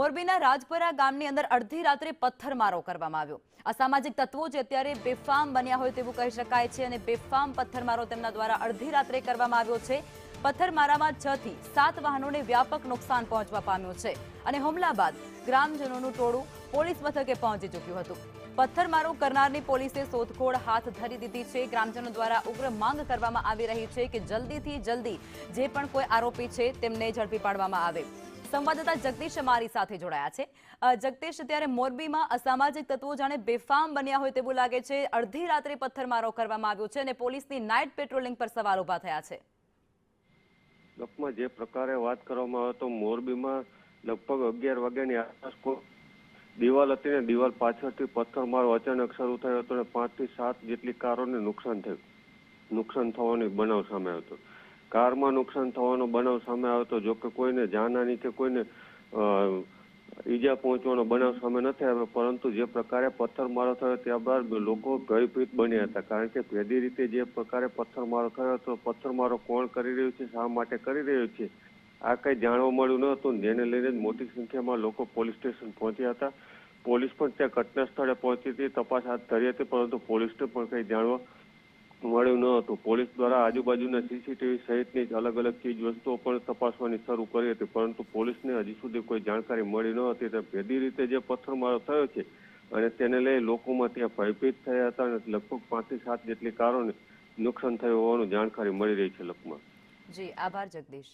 મોરબીના રાજપરા ગામની અંદર અડધી રાત્રે પથ્થરમારો કરવામાં આવ્યો। અસામાજિક તત્વો જે અત્યારે બેફામ બન્યા હોય તેવું કહી શકાય છે અને બેફામ પથ્થરમારો તેમના દ્વારા અડધી રાત્રે કરવામાં આવ્યો છે। પથ્થરમારામાં 6 થી 7 વાહનોને વ્યાપક નુકસાન પહોંચવા પામ્યું છે અને હુમલા બાદ ગ્રામજનોનું ટોળું પોલીસ મથકે પહોંચી ચૂક્યું હતું। પથ્થરમારો કરનારની પોલીસે શોધખોળ હાથ ધરી દીધી છે। ગ્રામજનો દ્વારા ઉગ્ર માંગ કરવામાં આવી રહી છે કે જલ્દીથી જલ્દી જે પણ કોઈ આરોપી છે તેમને ઝડપી પાડવામાં આવે। સંવાદદાતા જગદીશ અમારી સાથે જોડાયા છે। જગદીશ, ત્યારે મોરબીમાં અસામાજિક તત્વો જાણે બેફામ બન્યા હોય તેવું લાગે છે। અડધી રાત્રે પથ્થરમારો કરવામાં આવ્યો છે અને પોલીસની નાઇટ પેટ્રોલિંગ પર સવાલ ઉભા થયા છે। જે પ્રકારે વાત કરવામાં આવે તો મોરબીમાં લગભગ 11 વાગ્યાની આસપાસ દિવાલ હતી ને દિવાલ પાછળથી પથ્થરમારો અચાનક શરૂ થયો હતો અને 5 થી 7 જેટલી કારોને નુકસાન થવાનો બનાવ સામે આવ્યો હતો। કારમાં નુકસાન થવાનો બનાવ સામે આવ્યો હતો। જો કે કોઈને જાનહાની કે કોઈને ઈજા પહોંચવાનો બનાવ સામે નથી આવ્યો, પરંતુ જે પ્રકારે પથ્થરમારો થયો ત્યારબાદ લોકો ભયભીત બન્યા હતા। કારણ કે ભેદી રીતે જે પ્રકારે પથ્થરમારો થયો હતો, પથ્થરમારો કોણ કરી રહ્યું છે, શા માટે કરી રહ્યું છે, આ કંઈ જાણવા મળ્યું ન હતું। જેને લઈને મોટી સંખ્યામાં લોકો પોલીસ સ્ટેશન પહોંચ્યા હતા। પોલીસ પણ ત્યાં ઘટના સ્થળે પહોંચી હતી, તપાસ હાથ ધરી હતી, પરંતુ પોલીસને પણ કંઈ જાણવા મળ્યું ન હતું। પોલીસ દ્વારા આજુબાજુના સીસીટીવી સહિતની અલગ અલગ ચીજ વસ્તુઓ પણ તપાસવાની શરૂ કરી હતી, પરંતુ પોલીસને હજી સુધી કોઈ જાણકારી મળી ન હતી। તો ભેદી રીતે જે પથ્થરમારો થયો છે અને તેને લઈ લોકોમાં ત્યાં ભયભીત થયા હતા અને લગભગ 5 થી 7 જેટલી કારોને નુકસાન થયું હોવાનું જાણકારી મળી રહી છે। લખમાં જી, આભાર જગદીશ।